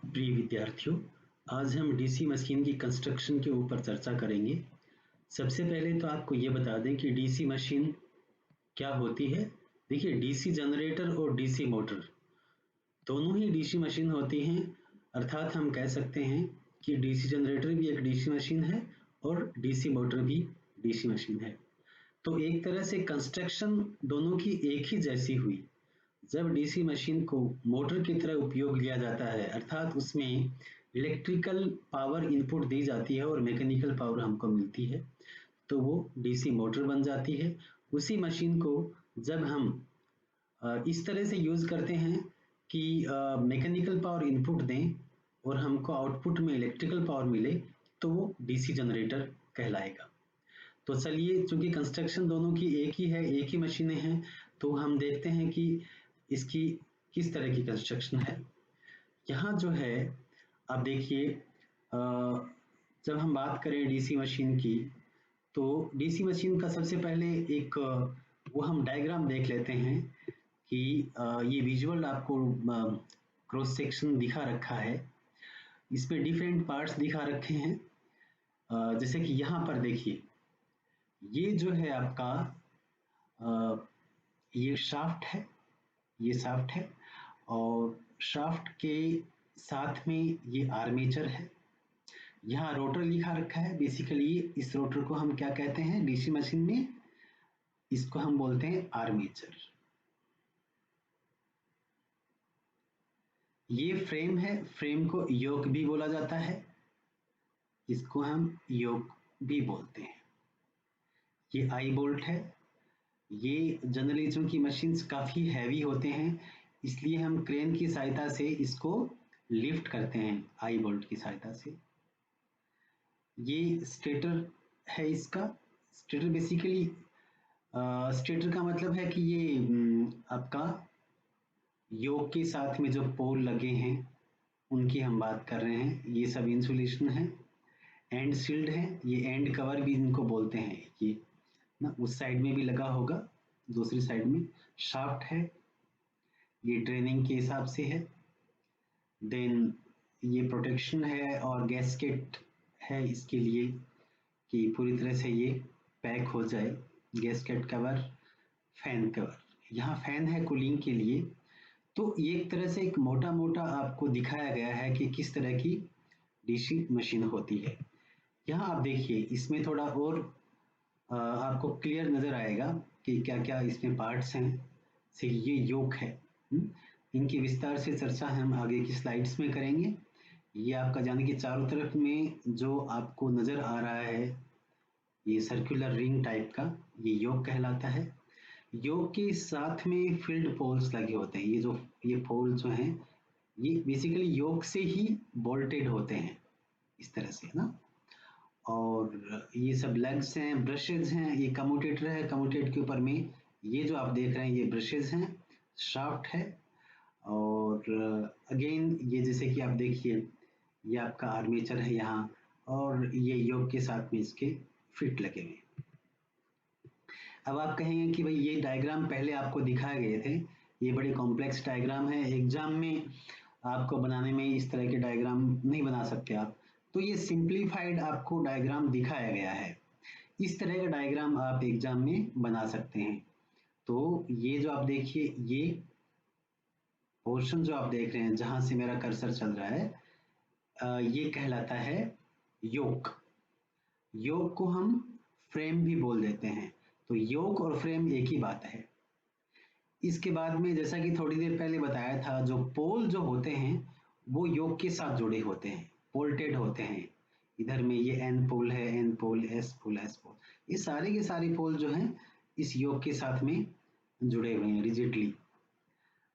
प्रिय विद्यार्थियों, आज हम डीसी मशीन की कंस्ट्रक्शन के ऊपर चर्चा करेंगे। सबसे पहले तो आपको ये बता दें कि डीसी मशीन क्या होती है। देखिए, डीसी जनरेटर और डीसी मोटर दोनों ही डीसी मशीन होती हैं, अर्थात हम कह सकते हैं कि डीसी जनरेटर भी एक डीसी मशीन है और डीसी मोटर भी डीसी मशीन है। तो एक तरह से कंस्ट्रक्शन दोनों की एक ही जैसी हुई। जब डीसी मशीन को मोटर की तरह उपयोग लिया जाता है, अर्थात उसमें इलेक्ट्रिकल पावर इनपुट दी जाती है और मैकेनिकल पावर हमको मिलती है, तो वो डीसी मोटर बन जाती है। उसी मशीन को जब हम इस तरह से यूज करते हैं कि मैकेनिकल पावर इनपुट दें और हमको आउटपुट में इलेक्ट्रिकल पावर मिले, तो वो डीसी जनरेटर कहलाएगा। तो चलिए, चूंकि कंस्ट्रक्शन दोनों की एक ही है, एक ही मशीनें हैं, तो हम देखते हैं कि इसकी किस तरह की कंस्ट्रक्शन है। यहाँ जो है, आप देखिए, जब हम बात करें डीसी मशीन की, तो डीसी मशीन का सबसे पहले एक वो हम डायग्राम देख लेते हैं कि ये विजुअल आपको क्रॉस सेक्शन दिखा रखा है। इसमें डिफरेंट पार्ट्स दिखा रखे हैं। जैसे कि यहाँ पर देखिए, ये जो है आपका ये शाफ्ट है, ये शाफ्ट है और शाफ्ट के साथ में ये आर्मेचर है। यहाँ रोटर लिखा रखा है। बेसिकली इस रोटर को हम क्या कहते हैं डीसी मशीन में, इसको हम बोलते हैं आर्मेचर। ये फ्रेम है, फ्रेम को योक भी बोला जाता है, इसको हम योक भी बोलते हैं। ये आई बोल्ट है। ये जनरली चूंकि मशीन्स काफी हैवी होते हैं, इसलिए हम क्रेन की सहायता से इसको लिफ्ट करते हैं, आई बोल्ट की सहायता से। ये स्टेटर है इसका। स्टेटर बेसिकली स्टेटर का मतलब है कि ये आपका योक के साथ में जो पोल लगे हैं उनकी हम बात कर रहे हैं। ये सब इंसुलेशन है, एंड शील्ड है, ये एंड कवर भी इनको बोलते हैं। ये ना उस साइड में भी लगा होगा, दूसरी साइड में शाफ्ट है, ये ट्रेनिंग के हिसाब से है। देन ये प्रोटेक्शन है और गैस्केट है इसके लिए कि पूरी तरह से ये पैक हो जाए। गैस्केट कवर, फैन कवर, यहाँ फैन है कूलिंग के लिए। तो ये एक तरह से एक मोटा मोटा आपको दिखाया गया है कि किस तरह की डीसी मशीन होती है। यहाँ आप देखिए, इसमें थोड़ा और आपको क्लियर नजर आएगा कि क्या क्या इसमें पार्ट्स हैं। से ये योक है। इनकी विस्तार से चर्चा हम आगे की स्लाइड्स में करेंगे। ये आपका जाने कि चारों तरफ में जो आपको नजर आ रहा है, ये सर्कुलर रिंग टाइप का, ये योक कहलाता है। योक के साथ में फील्ड पोल्स लगे होते हैं। ये पोल जो हैं, ये बेसिकली योक से ही बोल्टेड होते हैं, इस तरह से ना। और ये सब लेग्स हैं, ब्रशेज हैं, ये कम्यूटेटर है। कम्यूटेटर के ऊपर में ये जो आप देख रहे हैं, ये ब्रशेज हैं, शाफ्ट है। और अगेन ये जैसे कि आप देखिए, ये आपका आर्मेचर है यहाँ, और ये योक के साथ में इसके फिट लगे हुए। अब आप कहेंगे कि भाई ये डायग्राम पहले आपको दिखाए गए थे, ये बड़े कॉम्प्लेक्स डायग्राम है, एग्जाम में आपको बनाने में इस तरह के डायग्राम नहीं बना सकते आप। तो ये सिंप्लीफाइड आपको डायग्राम दिखाया गया है। इस तरह का डायग्राम आप एग्जाम में बना सकते हैं। तो ये जो आप देखिए, ये पोर्शन जो आप देख रहे हैं जहां से मेरा कर्सर चल रहा है, ये कहलाता है योक। योक को हम फ्रेम भी बोल देते हैं। तो योक और फ्रेम एक ही बात है। इसके बाद में जैसा कि थोड़ी देर पहले बताया था, जो पोल जो होते हैं वो योक के साथ जुड़े होते हैं, पोल्टेड होते हैं। इधर में ये एन पोल है, N pole, S pole, S pole, ये सारे के सारे पोल जो हैं इस योक के साथ में जुड़े हुए हैं रिजिडली।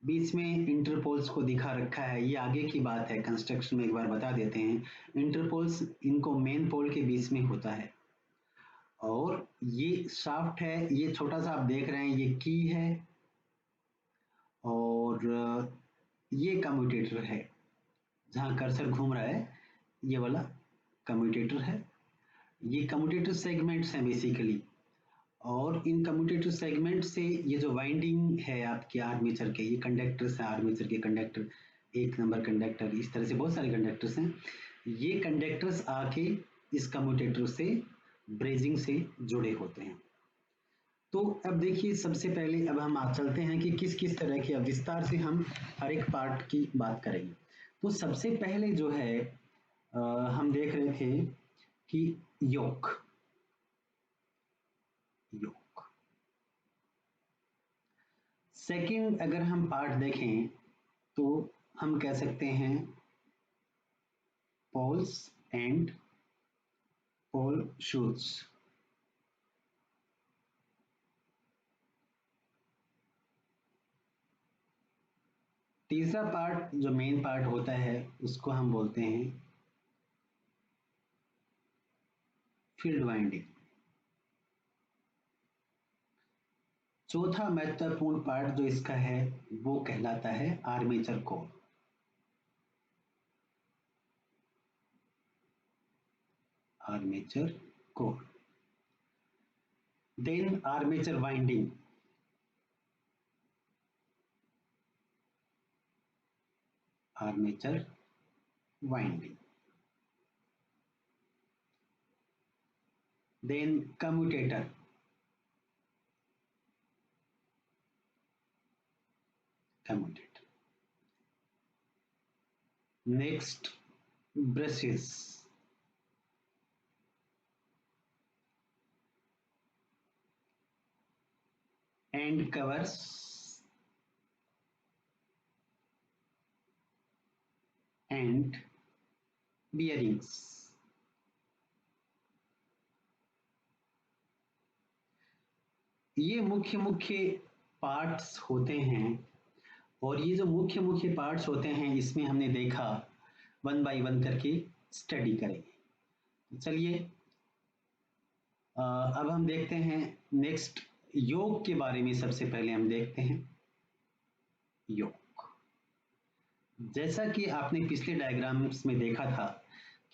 बीच में इंटरपोल्स को दिखा रखा है, ये आगे की बात है, कंस्ट्रक्शन में एक बार बता देते हैं। इंटरपोल्स इनको मेन पोल के बीच में होता है। और ये शाफ्ट है, ये छोटा सा आप देख रहे हैं, ये की है। और ये कम्यूटेटर है, जहां कर्सर घूम रहा है ये वाला कम्यूटेटर है। ये कम्यूटेटर सेगमेंट्स हैं बेसिकली, और इन कम्यूटेटर सेगमेंट से ये जो वाइंडिंग है आपके आर्मेचर के, ये कंडक्टर्स हैं, आर्मेचर के कंडक्टर, 1 नंबर कंडक्टर, इस तरह से बहुत सारे कंडक्टर्स हैं। ये कंडक्टर्स आके इस कम्यूटेटर से ब्रेजिंग से जुड़े होते हैं। तो अब देखिए सबसे पहले अब हम चलते हैं कि किस किस तरह की, अब विस्तार से हम हर एक पार्ट की बात करेंगे। तो सबसे पहले जो है हम देख रहे थे कि योक, योक। सेकंड अगर हम पार्ट देखें तो हम कह सकते हैं पोल्स एंड पोल शूट्स। तीसरा पार्ट जो मेन पार्ट होता है उसको हम बोलते हैं फील्ड वाइंडिंग। चौथा महत्वपूर्ण पार्ट जो इसका है वो कहलाता है armature core. Armature core, then armature winding, armature winding, then commutator, commutator, next brushes, end covers, and bearings. ये मुख्य मुख्य पार्ट्स होते हैं, और ये जो मुख्य मुख्य पार्ट्स होते हैं इसमें हमने देखा वन बाय वन करके स्टडी करेंगे। चलिए अब हम देखते हैं नेक्स्ट योग के बारे में। सबसे पहले हम देखते हैं योग। जैसा कि आपने पिछले डायग्राम्स में देखा था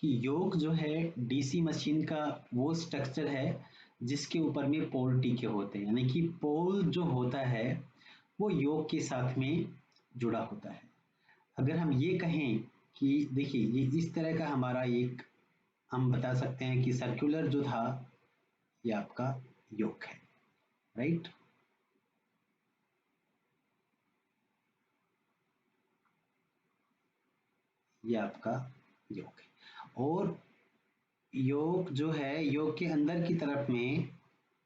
कि योग जो है डीसी मशीन का वो स्ट्रक्चर है जिसके ऊपर में पोल टिके होते हैं, यानी कि पोल जो होता है वो योग के साथ में जुड़ा होता है। अगर हम ये कहें कि देखिए ये इस तरह का हमारा एक, हम बता सकते हैं कि सर्कुलर जो था ये आपका योग है, राइट। ये आपका योग है, और योग जो है योग के अंदर की तरफ में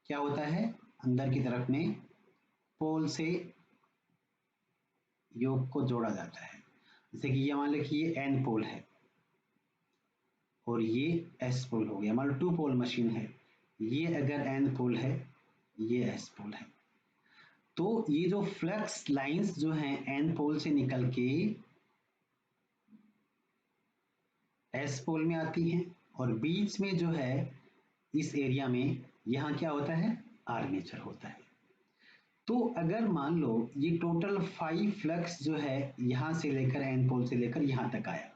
क्या होता है, अंदर की तरफ में पोल से योग को जोड़ा जाता है। जैसे कि ये मान लो कि ये एन पोल है और ये एस पोल हो गया, मान लो टू पोल मशीन है, ये अगर एन पोल है ये एस पोल है, तो ये जो फ्लक्स लाइंस जो हैं एन पोल से निकल के एस पोल में आती हैं, और बीच में जो है इस एरिया में यहाँ क्या होता है, आर्मेचर होता है। तो अगर मान लो ये टोटल 5 फ्लक्स जो है यहाँ से लेकर एन पोल से लेकर यहाँ तक आया,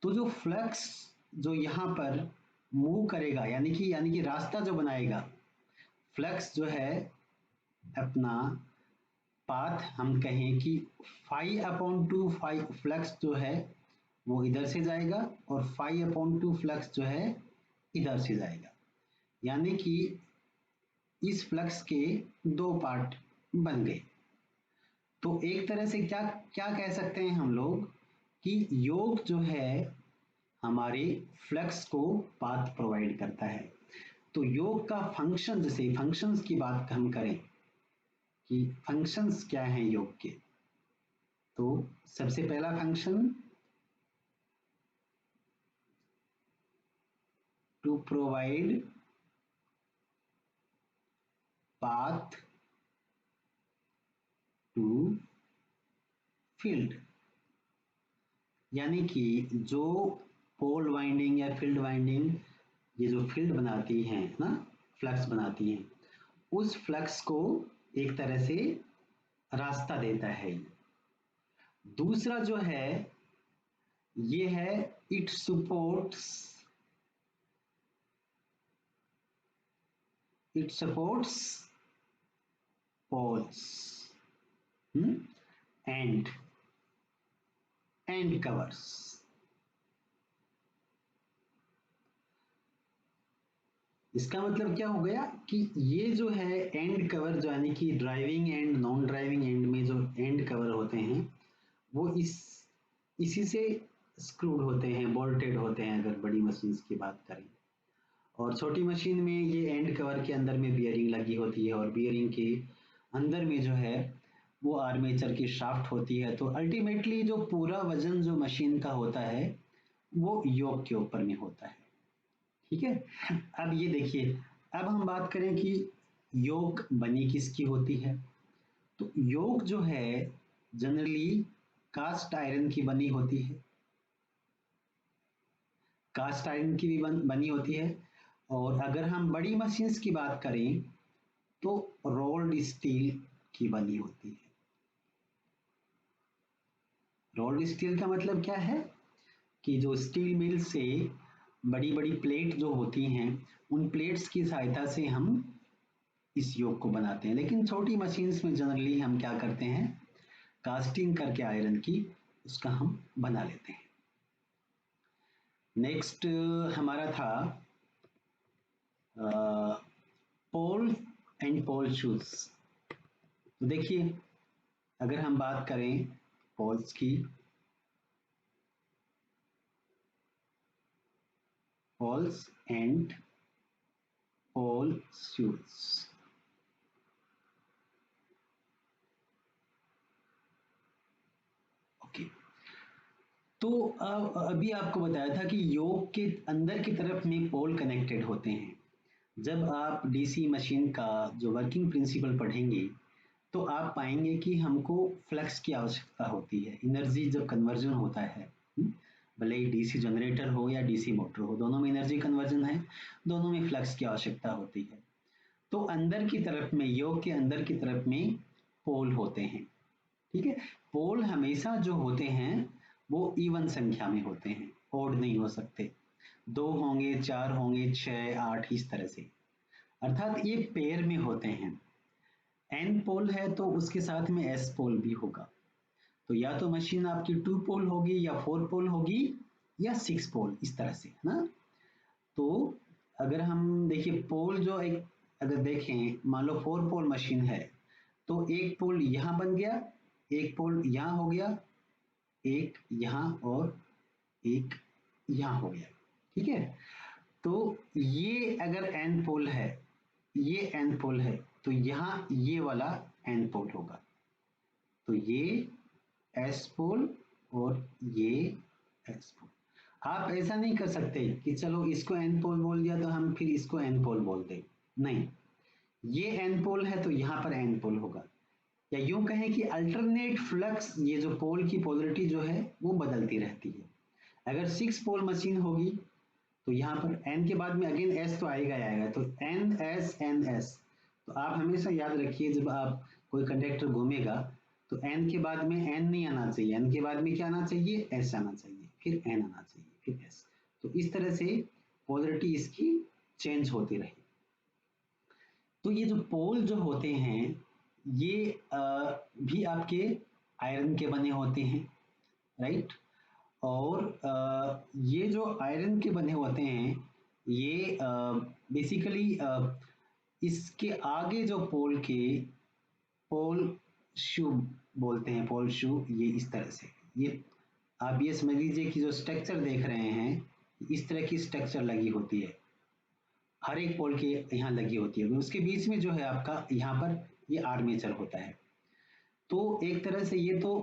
तो जो फ्लक्स जो यहाँ पर मूव करेगा यानी कि रास्ता जो बनाएगा, फ्लक्स जो है अपना पाथ हम कहें कि 5/2 फ्लक्स जो है वो इधर से जाएगा और 5/2 फ्लक्स जो है इधर से जाएगा, यानी कि इस फ्लक्स के दो पार्ट बन गए। तो एक तरह से क्या क्या कह सकते हैं हम लोग कि योग जो है हमारे फ्लक्स को पाथ प्रोवाइड करता है। तो योग का फंक्शन, जैसे फंक्शंस की बात हम करें कि फंक्शंस क्या हैं योग के, तो सबसे पहला function to provide path to field, यानी कि जो पोल वाइंडिंग या फील्ड वाइंडिंग ये जो फील्ड बनाती हैं ना, फ्लक्स बनाती हैं, उस फ्लक्स को एक तरह से रास्ता देता है। दूसरा जो है ये है it supports, it supports poles and end covers. इसका मतलब क्या हो गया कि ये जो है एंड कवर, जो यानी कि driving and non driving and में जो एंड कवर होते हैं वो इसी से स्क्रूड होते हैं, बोल्टेड होते हैं अगर बड़ी मशीन्स की बात करें। और छोटी मशीन में ये एंड कवर के अंदर में बियरिंग लगी होती है और बियरिंग के अंदर में जो है वो आर्मेचर की शाफ्ट होती है। तो अल्टीमेटली जो पूरा वजन जो मशीन का होता है वो योक के ऊपर में होता है। ठीक है, अब ये देखिए, अब हम बात करें कि योक बनी किसकी होती है। तो योक जो है जनरली कास्ट आयरन की बनी होती है, कास्ट आयरन की भी बनी होती है। और अगर हम बड़ी मशीन्स की बात करें तो रोल्ड स्टील की बनी होती है। रोल्ड स्टील का मतलब क्या है कि जो स्टील मिल से बड़ी बड़ी प्लेट जो होती हैं उन प्लेट्स की सहायता से हम इस योग को बनाते हैं। लेकिन छोटी मशीन्स में जनरली हम क्या करते हैं, कास्टिंग करके आयरन की उसका हम बना लेते हैं। नेक्स्ट हमारा था पोल एंड पोल शूज। तो देखिए, अगर हम बात करें पोल्स की, poles and pole shoes. Okay, तो अभी आपको बताया था कि योग के अंदर की तरफ में पोल कनेक्टेड होते हैं। जब आप डीसी मशीन का जो वर्किंग प्रिंसिपल पढ़ेंगे तो आप पाएंगे कि हमको फ्लक्स की आवश्यकता होती है। एनर्जी जब कन्वर्जन होता है, भले ही डीसी जनरेटर हो या डीसी मोटर हो, दोनों में एनर्जी कन्वर्जन है, दोनों में फ्लक्स की आवश्यकता होती है। तो अंदर की तरफ में, योग के अंदर की तरफ में पोल होते हैं। ठीक है, पोल हमेशा जो होते हैं वो इवन संख्या में होते हैं, ओड नहीं हो सकते। 2 होंगे, 4 होंगे, 6, 8, इस तरह से, अर्थात ये पेयर में होते हैं। एन पोल है तो उसके साथ में एस पोल भी होगा। तो या तो मशीन आपकी 2 पोल होगी या 4 पोल होगी या 6 पोल, इस तरह से ना। तो अगर हम देखिए पोल जो एक, अगर देखें मान लो 4 पोल मशीन है तो एक पोल यहाँ बन गया, एक पोल यहाँ हो गया, एक यहाँ और एक यहाँ हो गया। ठीक है, तो ये अगर एन पोल है, ये एन पोल है, तो यहाँ ये वाला एन पोल होगा। तो ये एस पोल और ये एस पोल। आप ऐसा नहीं कर सकते कि चलो इसको एन पोल बोल दिया तो हम फिर इसको एन पोल बोल दें, नहीं, ये एन पोल है तो यहाँ पर एन पोल होगा। या यूं कहें कि अल्टरनेट फ्लक्स, ये जो पोल की पोलरिटी जो है वो बदलती रहती है। अगर 6 पोल मशीन होगी तो यहाँ पर एन के बाद में अगेन एस तो आएगा ही आएगा, तो एन एस एन एस। तो आप हमेशा याद रखिए जब आप कोई कंडक्टर घूमेगा तो एन के बाद में एन नहीं आना चाहिए, एन के बाद में क्या आना चाहिए, एस आना चाहिए, फिर एन आना चाहिए, फिर एस। तो इस तरह से पोलरिटी इसकी चेंज होती रही। तो ये जो पोल जो होते हैं ये भी आपके आयरन के बने होते हैं, राइट। और ये जो आयरन के बने होते हैं ये बेसिकली इसके आगे जो पोल के, पोल शू बोलते हैं, पोल शू, ये इस तरह से, ये आप ये समझ लीजिए कि जो स्ट्रक्चर देख रहे हैं इस तरह की स्ट्रक्चर लगी होती है, हर एक पोल के यहाँ लगी होती है। उसके बीच में जो है आपका यहाँ पर ये आर्मेचर होता है। तो एक तरह से ये तो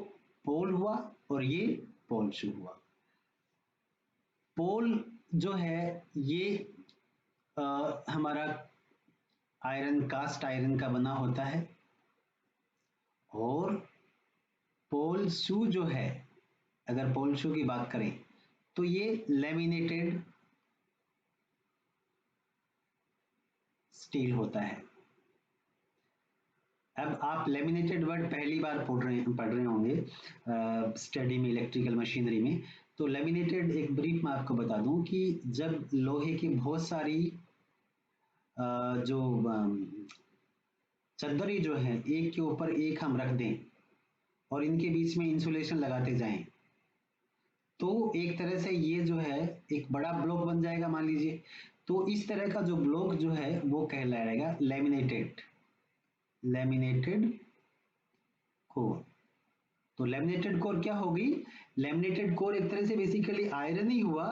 पोल हुआ और ये पोल शू हुआ। पोल जो है ये हमारा आयरन, कास्ट आयरन का बना होता है। और पोल शू जो है, अगर पोल शू की बात करें तो ये लेमिनेटेड स्टील होता है। अब आप लेमिनेटेड वर्ड पहली बार पढ़ रहे होंगे स्टडी में, इलेक्ट्रिकल मशीनरी में। तो लेमिनेटेड एक ब्रीफ मैं आपको बता दूं कि जब लोहे की बहुत सारी जो चद्दरी जो है एक के ऊपर एक हम रख दें और इनके बीच में इंसुलेशन लगाते जाएं, तो एक तरह से ये जो है एक बड़ा ब्लॉक बन जाएगा मान लीजिए। तो इस तरह का जो ब्लॉक जो है वो कहलाएगा लैमिनेटेड, लैमिनेटेड कोर। तो लैमिनेटेड कोर क्या होगी? लैमिनेटेड कोर एक तरह से बेसिकली आयरन ही हुआ,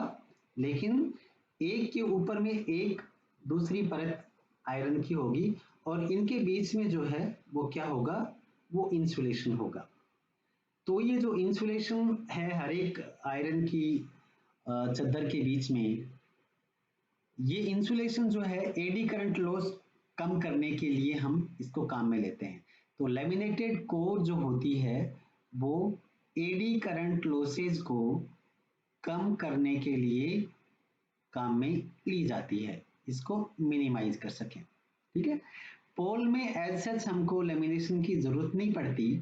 लेकिन एक के ऊपर में एक दूसरी परत आयरन की होगी, और इनके बीच में जो है वो क्या होगा? वो इंसुलेशन होगा। तो ये जो इंसुलेशन है हर एक आयरन की चादर के बीच में, ये इंसुलेशन जो है एडी करंट लॉस कम करने के लिए हम इसको काम में लेते हैं। तो लैमिनेटेड कोर जो होती है वो एडी करंट लॉसेज को कम करने के लिए काम में ली जाती है, इसको मिनिमाइज कर सकें। ठीक है, पोल में एज सच हमको लेमिनेशन की जरूरत नहीं पड़ती,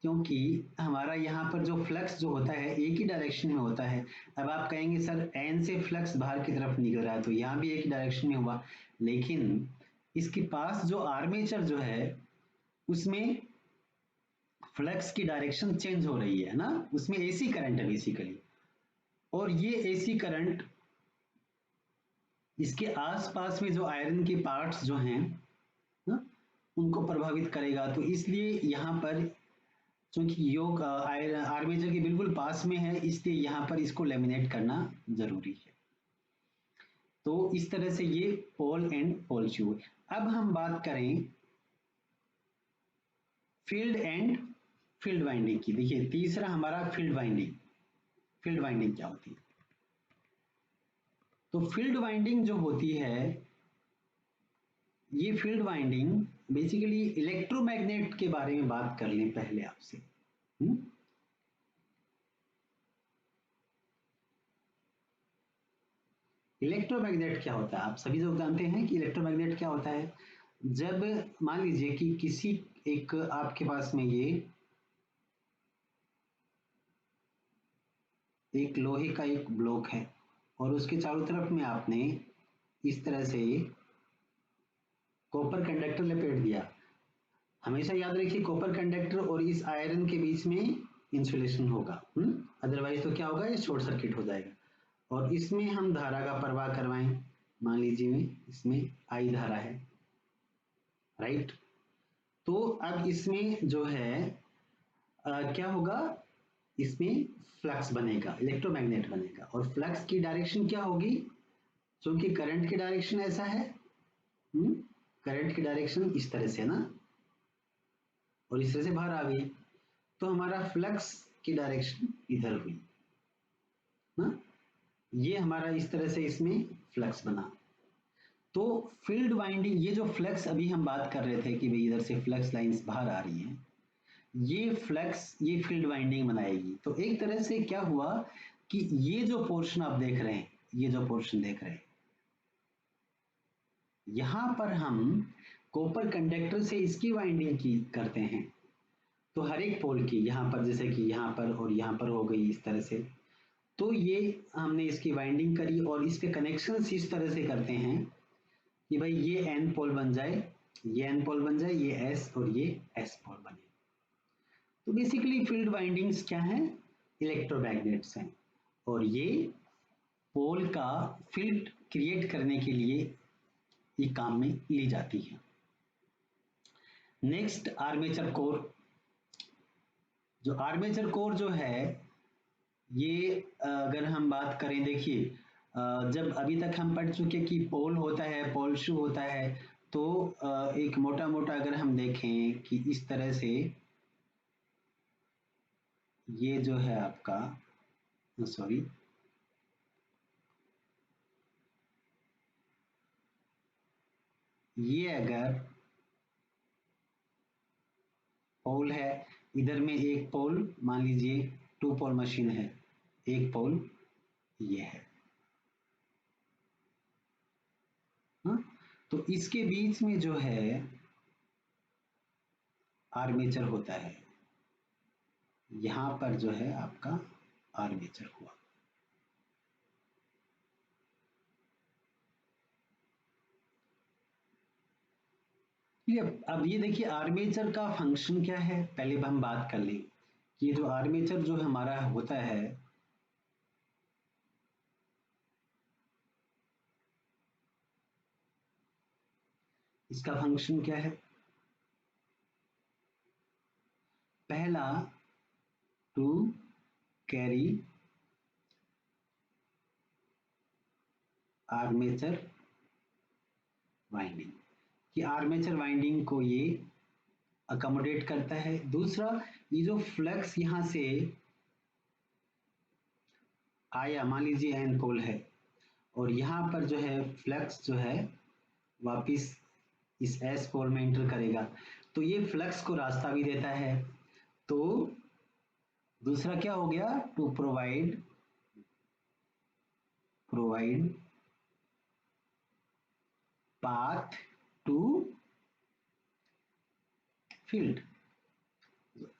क्योंकि हमारा यहाँ पर जो फ्लक्स जो होता है एक ही डायरेक्शन में होता है। अब आप कहेंगे सर एन से फ्लक्स बाहर की तरफ निकल रहा है, तो यहाँ भी एक ही डायरेक्शन में हुआ, लेकिन इसके पास जो आर्मेचर जो है उसमें फ्लक्स की डायरेक्शन चेंज हो रही है ना, उसमें एसी करंट है बेसिकली, और ये एसी करंट इसके आसपास में जो आयरन के पार्ट्स जो हैं ना उनको प्रभावित करेगा। तो इसलिए यहाँ पर चूंकि योग आर्मेचर के बिल्कुल पास में है, इसलिए यहाँ पर इसको लेमिनेट करना जरूरी है। तो इस तरह से ये पोल एंड पोल ट्यूब। अब हम बात करें फील्ड एंड फील्ड वाइंडिंग की। देखिए तीसरा हमारा फील्ड वाइंडिंग। फील्ड वाइंडिंग क्या होती है? तो फील्ड वाइंडिंग जो होती है, ये फील्ड वाइंडिंग बेसिकली इलेक्ट्रोमैग्नेट के बारे में बात कर लें पहले आपसे। इलेक्ट्रोमैग्नेट क्या होता है? आप सभी लोग जानते हैं कि इलेक्ट्रोमैग्नेट क्या होता है। जब मान लीजिए कि किसी एक आपके पास में ये एक लोहे का एक ब्लॉक है और उसके चारों तरफ में आपने इस तरह से कॉपर कंडक्टर लपेट दिया। हमेशा याद रखिए कॉपर कंडक्टर और इस आयरन के बीच में इंसुलेशन होगा, अदरवाइज तो क्या होगा? ये शॉर्ट सर्किट हो जाएगा। और इसमें हम धारा का प्रवाह करवाएं, मान लीजिए इसमें आई धारा है, राइट। तो अब इसमें जो है क्या होगा? इसमें फ्लक्स बनेगा, इलेक्ट्रोमैग्नेट बनेगा, और फ्लक्स की डायरेक्शन क्या होगी? क्योंकि करंट की डायरेक्शन ऐसा है, करंट की डायरेक्शन इस तरह से ना, और इस तरह से बाहर आ गई, तो हमारा फ्लक्स की डायरेक्शन इधर हुई ना, ये हमारा इस तरह से इसमें फ्लक्स बना। तो फील्ड वाइंडिंग, ये जो फ्लक्स अभी हम बात कर रहे थे कि भाई इधर से फ्लक्स लाइंस बाहर आ रही हैं, ये फ्लक्स ये फील्ड वाइंडिंग बनाएगी। तो एक तरह से क्या हुआ कि ये जो पोर्शन आप देख रहे हैं, ये जो पोर्शन देख रहे हैं, यहां पर हम कॉपर कंडक्टर से इसकी वाइंडिंग की करते हैं। तो हर एक पोल की यहाँ पर, जैसे कि यहाँ पर और यहाँ पर हो गई इस तरह से, तो ये हमने इसकी वाइंडिंग करी और इसके कनेक्शन इस तरह से करते हैं कि भाई ये एन पोल बन जाए, ये एन पोल बन जाए, ये एस और ये एस पोल बने। तो बेसिकली फील्ड वाइंडिंग्स क्या हैं? इलेक्ट्रोमैग्नेट्स हैं, और ये पोल का फील्ड क्रिएट करने के लिए ये काम में ली जाती है। Next armature core. जो आर्मेचर कोर जो है, ये अगर हम बात करें, देखिए जब अभी तक हम पढ़ चुके कि पोल होता है, पोल शू होता है, तो एक मोटा मोटा अगर हम देखें कि इस तरह से ये जो है आपका, सॉरी, ये अगर पोल है, इधर में एक पोल, मान लीजिए टू पोल मशीन है, एक पोल ये है, हाँ? तो इसके बीच में जो है आर्मेचर होता है, यहां पर जो है आपका आर्मेचर हुआ। ठीक है, अब ये देखिए आर्मेचर का फंक्शन क्या है, पहले हम बात कर लें कि जो आर्मेचर जो हमारा होता है, इसका फंक्शन क्या है? पहला, टू कैरी आर्मेचर वाइंडिंग, कि आर्मेचर वाइंडिंग को ये अकोमोडेट करता है। दूसरा, ये जो फ्लक्स यहां से आया, मान लीजिए एन पोल है, और यहाँ पर जो है फ्लक्स जो है वापिस इस एस पोल में एंटर करेगा, तो ये फ्लक्स को रास्ता भी देता है। तो दूसरा क्या हो गया? To provide path to field,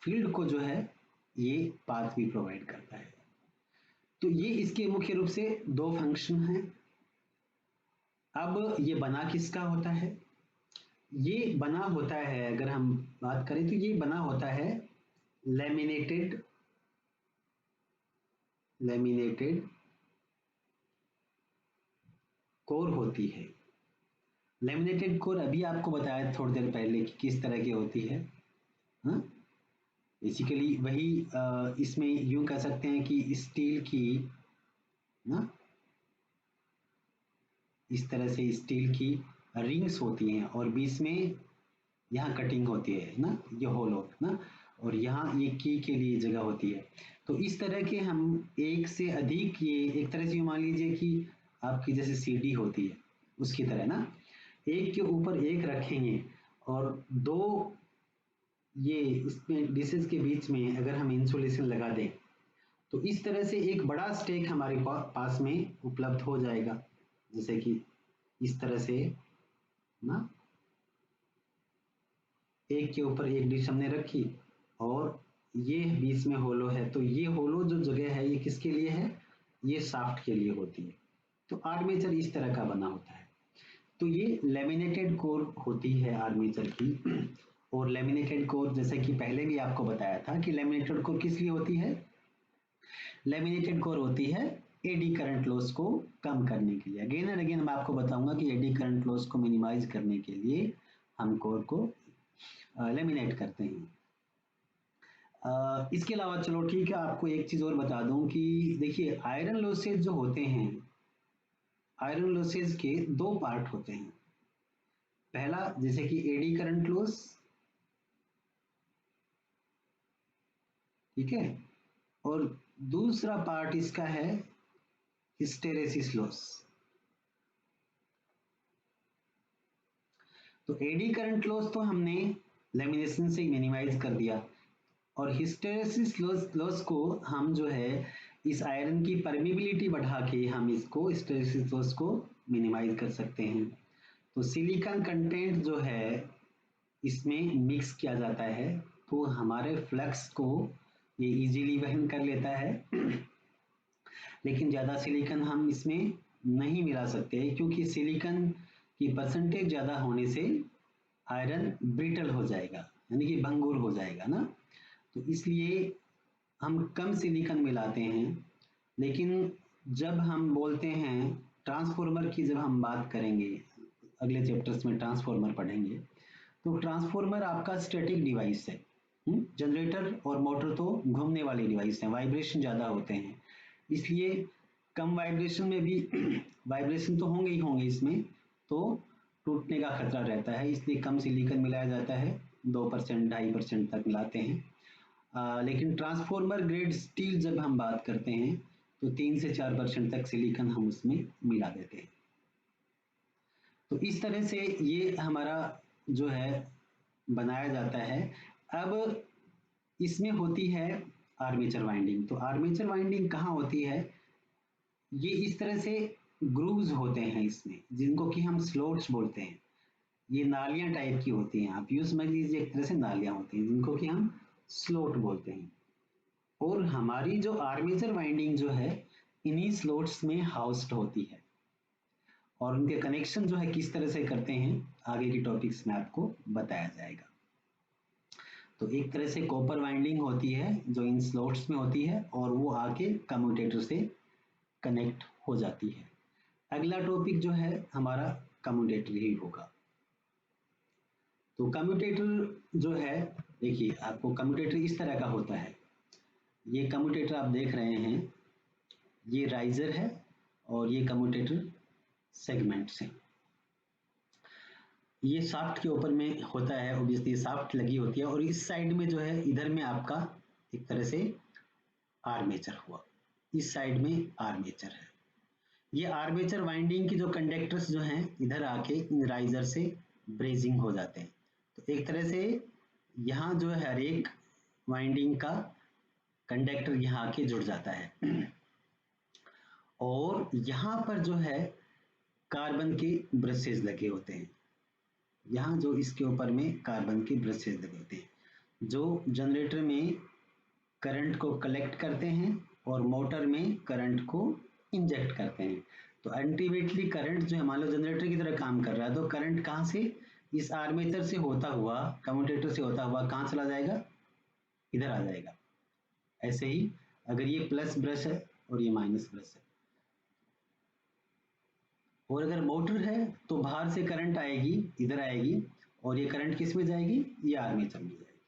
field को जो है ये पाथ भी प्रोवाइड करता है। तो ये इसके मुख्य रूप से दो फंक्शन हैं। अब ये बना किसका होता है? ये बना होता है, अगर हम बात करें तो ये बना होता है लैमिनेटेड कोर होती है। लैमिनेटेड कोर अभी आपको बताया थोड़ी देर पहले कि किस तरह की होती है। हाँ, बेसिकली वही इसमें यूं कह सकते हैं कि स्टील की ना, इस तरह से स्टील की रिंग्स होती हैं और बीच में यहाँ कटिंग होती है ना, ये होल ना, और यहाँ ये की के लिए जगह होती है। तो इस तरह के हम एक से अधिक, ये एक तरह से मान लीजिए कि आपकी जैसे सीडी होती है उसकी तरह ना, एक के ऊपर एक रखेंगे और दो ये इसमें डिशेस के बीच में अगर हम इंसुलेशन लगा दें तो इस तरह से एक बड़ा स्टेक हमारे पास में उपलब्ध हो जाएगा। जैसे कि इस तरह से ना, एक के ऊपर एक डिश हमने रखी और ये बीच में होलो है, तो ये होलो जो जगह है ये किसके लिए है? ये शाफ्ट के लिए होती है। तो आर्मेचर इस तरह का बना होता है। तो ये लेमिनेटेड कोर होती है आर्मेचर की। और लेमिनेटेड कोर, जैसे कि पहले भी आपको बताया था कि लेमिनेटेड कोर किस लिए होती है? लेमिनेटेड कोर होती है एडी करंट लॉस को कम करने के लिए। अगेन एंड अगेन मैं आपको बताऊंगा कि एडी करंट लॉस को मिनिमाइज करने के लिए हम कोर को लेमिनेट करते हैं। इसके अलावा चलो ठीक है, आपको एक चीज और बता दूं कि देखिए आयरन लॉसेज जो होते हैं, आयरन लॉसेज के दो पार्ट होते हैं। पहला जैसे कि एडी करंट लॉस, ठीक है, और दूसरा पार्ट इसका है हिस्टेरेसिस लॉस। तो एडी करंट लॉस तो हमने लेमिनेशन से मिनिमाइज कर दिया, और हिस्टेरेसिस लॉस को हम जो है इस आयरन की परमिबिलिटी बढ़ा के हम इसको हिस्टेरेसिस लॉस को मिनिमाइज कर सकते हैं। तो सिलिकॉन कंटेंट जो है इसमें मिक्स किया जाता है, तो हमारे फ्लक्स को ये इजीली वहन कर लेता है। लेकिन ज़्यादा सिलिकॉन हम इसमें नहीं मिला सकते क्योंकि सिलिकॉन की परसेंटेज ज़्यादा होने से आयरन ब्रिटल हो जाएगा, यानी कि भंगुर हो जाएगा ना। तो इसलिए हम कम सिलिकॉन मिलाते हैं। लेकिन जब हम बोलते हैं ट्रांसफॉर्मर की, जब हम बात करेंगे अगले चैप्टर्स में ट्रांसफॉर्मर पढ़ेंगे, तो ट्रांसफॉर्मर आपका स्टैटिक डिवाइस है। जनरेटर और मोटर तो घूमने वाले डिवाइस हैं, वाइब्रेशन ज़्यादा होते हैं, इसलिए कम वाइब्रेशन में भी वाइब्रेशन तो होंगे ही होंगे इसमें, तो टूटने का खतरा रहता है, इसलिए कम सिलिकॉन मिलाया जाता है, 2% 2.5% तक मिलाते हैं। लेकिन ट्रांसफॉर्मर ग्रेड स्टील जब हम बात करते हैं तो 3 से 4% तक सिलिकॉन हम उसमें मिला देते हैं। तो इस तरह से ये हमारा जो है बनाया जाता है। अब इसमें होती है आर्मेचर वाइंडिंग। तो आर्मेचर वाइंडिंग कहाँ होती है? ये इस तरह से ग्रूव्स होते हैं इसमें, जिनको कि हम स्लोट्स बोलते हैं। ये नालियां टाइप की होती हैं, आप यूं समझ लीजिए एक तरह से नालियां होती हैं जिनको कि हम स्लोट बोलते हैं। और हमारी जो आर्मेचर वाइंडिंग जो है इन्हीं स्लोट्स में हाउस्ड होती है, और उनके कनेक्शन जो है किस तरह से करते हैं आगे की टॉपिक्स में आपको बताया जाएगा। तो एक तरह से कॉपर वाइंडिंग होती है जो इन स्लॉट्स में होती है और वो आके कम्यूटेटर से कनेक्ट हो जाती है। अगला टॉपिक जो है हमारा कम्यूटेटर ही होगा। तो कम्यूटेटर जो है, देखिए आपको कम्यूटेटर इस तरह का होता है। ये कम्यूटेटर आप देख रहे हैं, ये राइजर है और ये कम्यूटेटर सेगमेंट्स हैं। ये शाफ्ट के ऊपर में होता है, ऑब्वियसली शाफ्ट लगी होती है, और इस साइड में जो है इधर में आपका एक तरह से आर्मेचर हुआ, इस साइड में आर्मेचर है। ये आर्मेचर वाइंडिंग की जो कंडक्टर्स जो हैं इधर आके इन राइजर से ब्रेजिंग हो जाते हैं। तो एक तरह से यहाँ जो है हर एक वाइंडिंग का कंडक्टर यहाँ आके जुड़ जाता है और यहाँ पर जो है कार्बन के ब्रशेज लगे होते हैं। यहाँ जो इसके ऊपर में कार्बन के ब्रशेज लगे होते हैं जो जनरेटर में करंट को कलेक्ट करते हैं और मोटर में करंट को इंजेक्ट करते हैं। तो अल्टीमेटली करंट जो है, मान लो जनरेटर की तरह काम कर रहा है, तो करंट कहाँ से, इस आर्मेचर से होता हुआ, कम्यूटेटर से होता हुआ कहाँ चला जाएगा, इधर आ जाएगा। ऐसे ही अगर ये प्लस ब्रश है और ये माइनस ब्रश है, और अगर मोटर है तो बाहर से करंट आएगी, इधर आएगी, और ये करंट किस में जाएगी, ये आर्मेचर में जाएगी।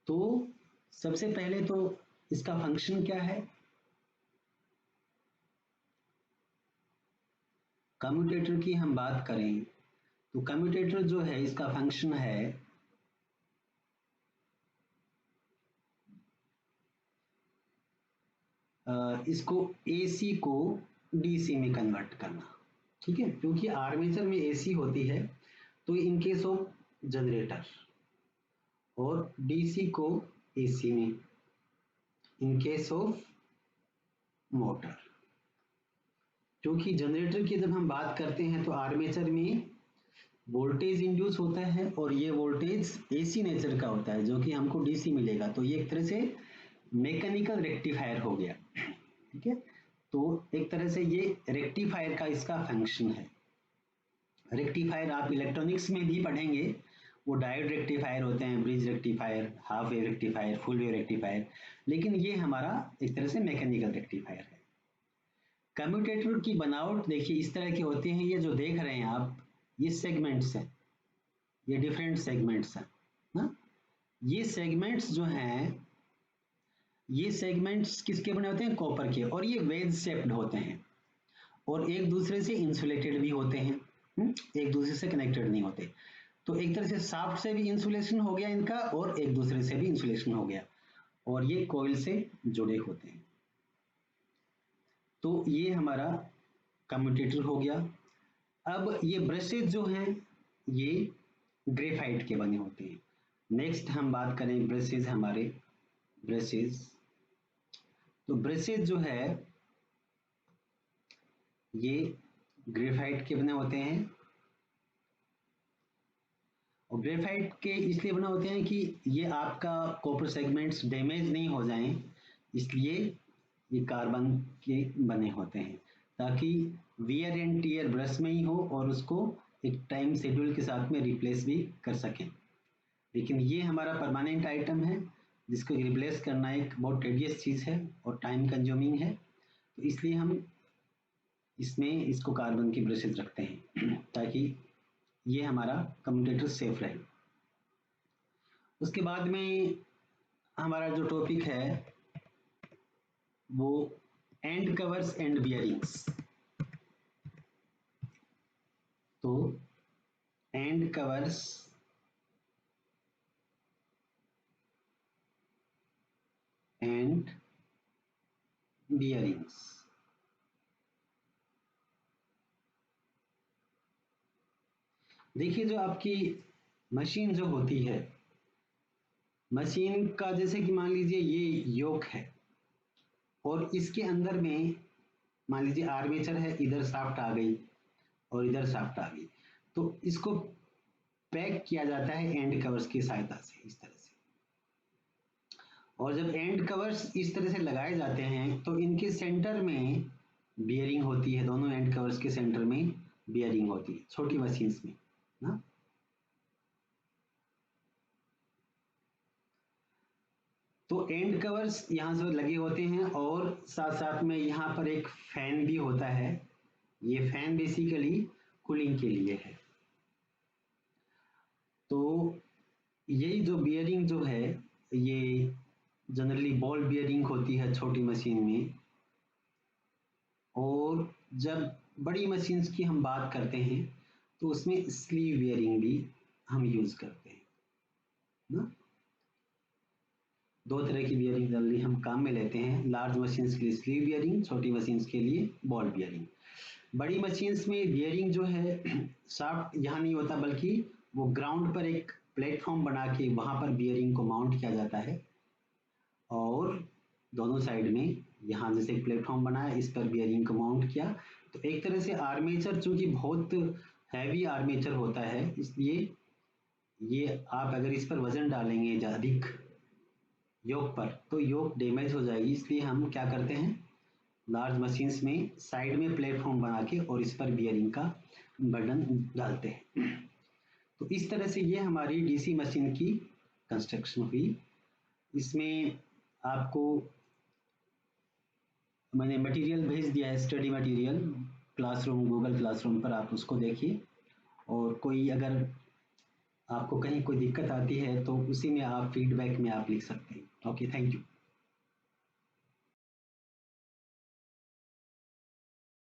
तो सबसे पहले तो इसका फंक्शन क्या है, कम्यूटेटर की हम बात करें तो कम्यूटेटर जो है इसका फंक्शन है इसको एसी को डीसी में कन्वर्ट करना, ठीक है, क्योंकि आर्मेचर में एसी होती है तो इन केस ऑफ जनरेटर, और डीसी को एसी में इन केस ऑफ मोटर। क्योंकि जनरेटर की जब हम बात करते हैं तो आर्मेचर में वोल्टेज इंड्यूस होता है और ये वोल्टेज एसी नेचर का होता है जो कि हमको डीसी मिलेगा, तो ये एक तरह से मैकेनिकल रेक्टिफायर हो गया, ठीक है। तो एक तरह से ये रेक्टिफायर का इसका फंक्शन है। रेक्टिफायर आप इलेक्ट्रॉनिक्स में भी पढ़ेंगे, वो डायोड रेक्टिफायर होते हैं, bridge rectifier, half wave rectifier, full wave rectifier, लेकिन ये हमारा एक तरह से मैकेनिकल रेक्टिफायर है। कम्यूटेटर की बनावट देखिए इस तरह के होते हैं, ये जो देख रहे हैं आप, ये सेगमेंट्स हैं, ये डिफरेंट सेगमेंट्स हैं ना। ये सेगमेंट्स जो हैं, ये सेगमेंट्स किसके बने होते हैं, कॉपर के, और ये वेज शेप्ड होते हैं और एक दूसरे से इंसुलेटेड भी होते हैं, एक दूसरे से कनेक्टेड नहीं होते। तो एक तरह से शाफ्ट से भी इंसुलेशन हो गया इनका और एक दूसरे से भी इंसुलेशन हो गया, और ये कॉइल से जुड़े होते हैं। तो ये हमारा कम्यूटेटर हो गया। अब ये ब्रशेज जो हैं ये ग्रेफाइट के बने होते हैं। नेक्स्ट हम बात करें ब्रशेज, हमारे ब्रशेज, तो ब्रशेज जो है ये ग्रेफाइट के बने होते हैं, और ग्रेफाइट के इसलिए बने होते हैं कि ये आपका कॉपर सेगमेंट्स डैमेज नहीं हो जाएं, इसलिए ये कार्बन के बने होते हैं ताकि वियर एंड टीयर ब्रश में ही हो और उसको एक टाइम शेड्यूल के साथ में रिप्लेस भी कर सकें। लेकिन ये हमारा परमानेंट आइटम है जिसको रिप्लेस करना एक बहुत टेडियस चीज़ है और टाइम कंज्यूमिंग है, तो इसलिए हम इसमें इसको कार्बन की ब्रशेज रखते हैं ताकि ये हमारा कम्यूटेटर सेफ रहे। उसके बाद में हमारा जो टॉपिक है वो एंड कवर्स एंड बियरिंग्स। तो एंड कवर्स एंड बियरिंग्स, देखिए जो आपकी मशीन जो होती है, मशीन का जैसे कि मान लीजिए ये योक है और इसके अंदर में मान लीजिए आर्मेचर है, इधर शाफ्ट आ गई और इधर शाफ्ट आ गई, तो इसको पैक किया जाता है एंड कवर्स की सहायता से इस तरह से। और जब एंड कवर्स इस तरह से लगाए जाते हैं तो इनके सेंटर में बियरिंग होती है, दोनों एंड कवर्स के सेंटर में बियरिंग होती है छोटी मशीन्स में ना। तो एंड कवर्स यहाँ से लगे होते हैं और साथ साथ में यहाँ पर एक फैन भी होता है, ये फैन बेसिकली कूलिंग के लिए है। तो यही जो बियरिंग जो है, ये जनरली बॉल बियरिंग होती है छोटी मशीन में, और जब बड़ी मशीन्स की हम बात करते हैं तो उसमें स्लीव बियरिंग भी हम यूज करते हैं ना। दो तरह की बियरिंग जनरली हम काम में लेते हैं, लार्ज मशीन्स के लिए स्लीव बियरिंग, छोटी मशीन्स के लिए बॉल बियरिंग। बड़ी मशीन्स में बियरिंग जो है शाफ्ट यहाँ नहीं होता, बल्कि वो ग्राउंड पर एक प्लेटफॉर्म बना के वहां पर बियरिंग को माउंट किया जाता है, और दोनों साइड में यहाँ जैसे प्लेटफॉर्म बना है, इस पर बियरिंग को माउंट किया। तो एक तरह से आर्मेचर चूंकि बहुत हैवी आर्मेचर होता है, इसलिए ये आप अगर इस पर वजन डालेंगे अधिक योक पर तो योक डैमेज हो जाएगी, इसलिए हम क्या करते हैं, लार्ज मशीन्स में साइड में प्लेटफॉर्म बना के और इस पर बियरिंग का बर्डन डालते हैं। तो इस तरह से ये हमारी डीसी मशीन की कंस्ट्रक्शन हुई। इसमें आपको मैंने मटेरियल भेज दिया है, study material classroom, Google classroom पर आप उसको देखिए, और कोई अगर आपको कहीं कोई दिक्कत आती है तो उसी में आप फीडबैक में आप लिख सकते हैं। Okay, thank you.